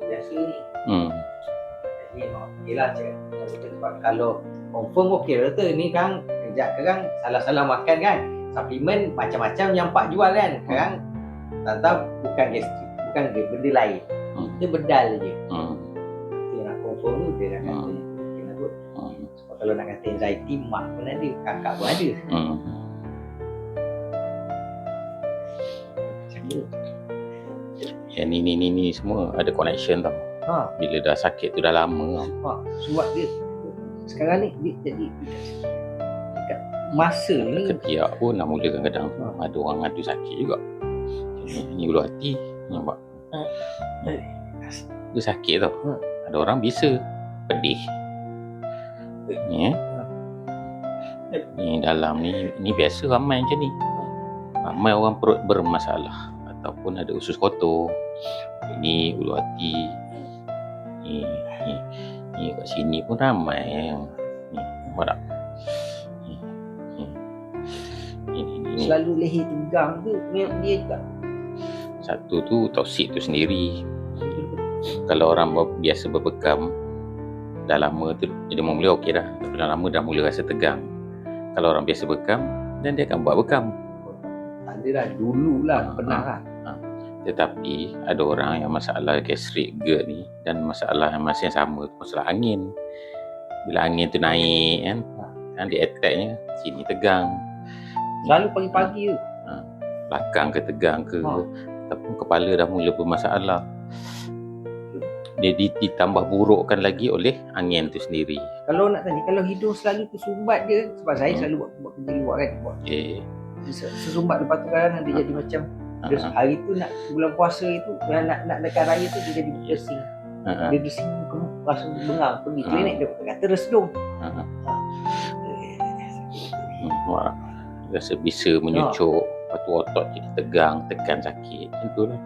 biasa ni. Jadi okey lah sebab kalau confirm okey doktor ni kan kejap kan salah-salah makan kan, suplemen macam-macam yang pak jual kan, sekarang tak tahu bukan gastrik, bukan benda lain, dia bedal je. Dia nak confirm tu dia nak kata okey nak buat. Sebab kalau nak kata anxiety mak pun ada, kakak pun ada. Yang ni semua ada connection tau. Bila dah sakit tu dah lama tau. Sebab dia sekarang ni dia jadi dekat masa ni ketiak pun nak mula kadang-kadang ada orang ada sakit juga. Ni ulu hati nampak. Dia sakit tau. Ada orang biasa pedih. Ni dalam ni biasa ramai macam ni. Ramai orang perut bermasalah ataupun ada usus kotor. Ini ulu hati. Ni kat sini pun ramai yang ni nampak tak? Ni. Selalu leher tegang tu dia juga. Satu tu toksik tu sendiri. Kalau orang biasa berbekam dah lama tu dia mula okey dah, tapi dah lama dah mula rasa tegang. Kalau orang biasa bekam dan dia akan buat bekam. Ada dah dululah pernah lah. Tetapi ada orang yang masalah gastrik GERD ni dan masalah yang masih sama tu masalah angin. Bila angin tu naik kan dia attacknya sini tegang. Selalu pagi-pagi tu. Belakang ke tegang ke ataupun kepala dah mula bermasalah. Dia ditambah burukkan lagi oleh angin tu sendiri. Kalau nak tanya, kalau hidung selalu tersumbat dia, sebab saya selalu buat kerja luar kan, tersumbat lepas tu kadang dia jadi macam hari tu nak bulan puasa itu nak dekat raya tu dia jadi bersing. Dia bersing rasa bengang, pergi klinik dia kata resedung. Rasa bisa menyucuk, lepas tu otot jadi tegang, tekan sakit. Macam tu lah.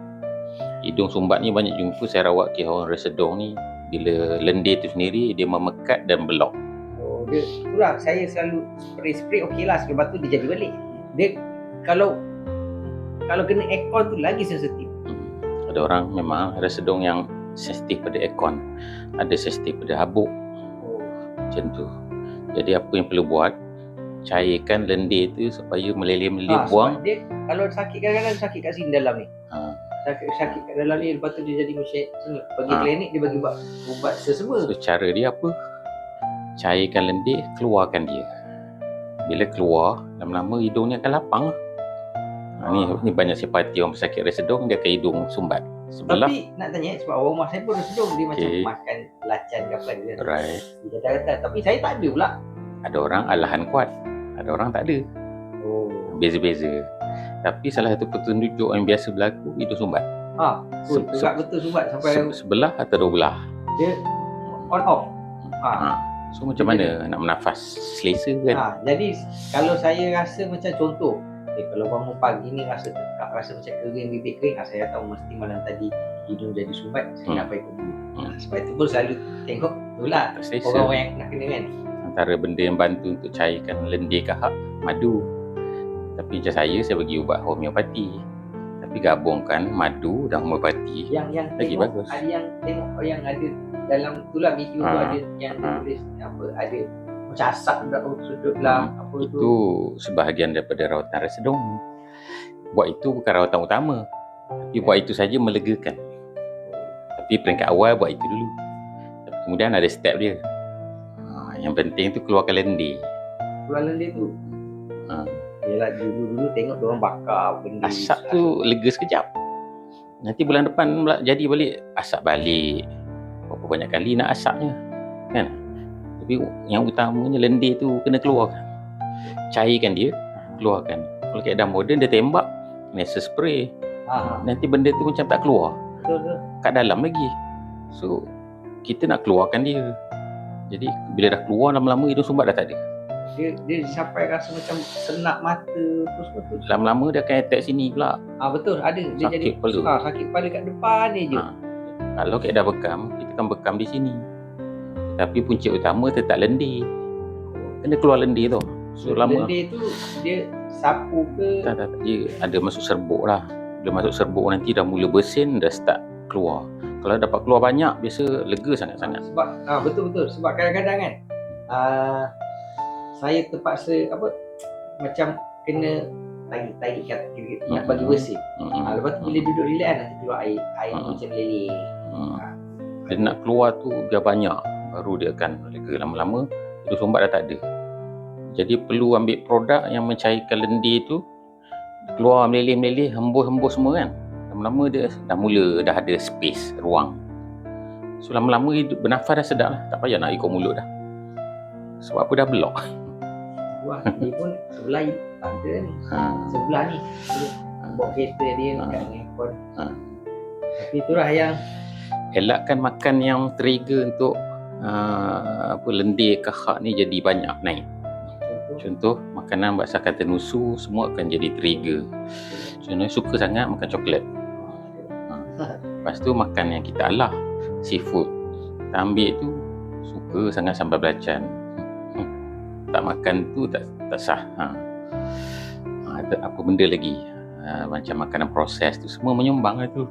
Hidung sumbat ni banyak jumpa saya rawat kes orang resedung ni. Bila lendir tu sendiri dia memekat dan belok. Dia itulah saya selalu spray okey lah, lepas tu dia jadi balik. Dia kalau kena aircon tu lagi sensitif. Ada orang memang resedung yang sensitif pada aircon, ada sensitif pada habuk. Macam tu. Jadi apa yang perlu buat, cairkan lendir tu supaya meleleh-meleleh buang. Dia kalau sakit kadang-kadang sakit kat sini dalam ni. Sakit kat dalam ni, lepas tu dia jadi macam sini. Pergi klinik dia bagi ubat semua. So cara dia apa? Cairkan lendir, keluarkan dia. Bila keluar, lama-lama hidung ni akan lapang. Ni banyak simpati orang pesakit resedung, dia ke hidung sumbat sebelah. Tapi nak tanya sebab orang rumah saya pun resedung, dia macam makan lacan ke apa dia. Right. Dia kata-kata, tapi saya tak ada pula. Ada orang alahan kuat, ada orang tak ada. Beza-beza. Tapi salah satu petunjuk yang biasa berlaku hidung sumbat. Betul sumbat sampai sebelah atau dua belah. Dia on off. So macam mana nak bernafas selesa kan? Jadi kalau saya rasa macam contoh, kalau bangun pagi ni rasa tekak, rasa macam kering, bibir kering, saya tahu mesti malam tadi hidung jadi sumbat, saya nak pergi dulu. Sebab itu pun selalu tengok itulah orang-orang yang nak kena kan. Antara benda yang bantu untuk cairkan lendir kahak, madu. Tapi macam saya bagi ubat homeopati. Tapi gabungkan madu dan homeopati. Yang lagi tengok, bagus. Ada yang tengok yang ada dalam itulah video tu ada yang tulis apa, ada macam asap dah sudut lah apa tu. Itu sebahagian daripada rawatan resedung. Buat itu bukan rawatan utama. Tapi buat itu saja melegakan. Tapi peringkat awal buat itu dulu. Tapi kemudian ada step dia. Yang penting tu keluarkan lendir. Keluar lendir tu. Yelah dulu tengok diorang bakar benda. Asap tu lega sekejap. Nanti bulan depan jadi balik asap balik. Berapa banyak kali nak asapnya kan. Tapi yang utamanya lendir tu kena keluarkan. Cairkan dia, keluarkan. Kalau keadaan moden dia tembak nasal spray. Nanti benda tu macam tak keluar. Betul. Kat dalam lagi. So kita nak keluarkan dia. Jadi bila dah keluar lama-lama hidung sumbat dah tak ada. Dia sampai rasa macam senak mata terus. Lama-lama dia akan attack sini pula. Betul, ada. Dia sakit jadi kepala. Sakit kepala kat depan ni je. Kalau keadaan bekam, kita kan bekam di sini. Tapi punca utama tetap lendir. Kena keluar lendir tu. So lama. Lendir tu dia sapu ke? Tak. Dia ada masuk serbuk lah. Bila masuk serbuk nanti dah mula bersin, dah start keluar. Kalau dapat keluar banyak, biasa lega sangat-sangat. Sebab betul-betul. Sebab kadang-kadang kan saya terpaksa macam kena tarik nak bagi bersih. Lepas tu bila duduk relax nanti keluar air macam meleleh. Dia nak keluar tu biar banyak, baru dia akan lega. Lama-lama hidung sumbat dah tak ada. Jadi perlu ambil produk yang mencairkan lendir tu, keluar meleleh-meleleh, hembus-hembus semua kan. Lama-lama dia dah ada space, ruang. So lama-lama bernafas dah sedap lah, tak payah nak ikut mulut dah. Sebab apa dah block. Wah, dia pun sebelah tak ada ni. Sebelah ni bawa kereta dia kat handphone. Tapi itulah yang elakkan makan yang trigger untuk lendir kahak ni jadi banyak naik. Contoh makanan berdasarkan tenusu semua akan jadi trigger. Contohnya suka sangat makan coklat. Lepas tu makan yang kita alah, seafood. Kita ambil tu suka sangat sambal belacan. Tak makan tu tak sah. Ada apa benda lagi? Macam makanan proses tu semua menyumbang lah tu.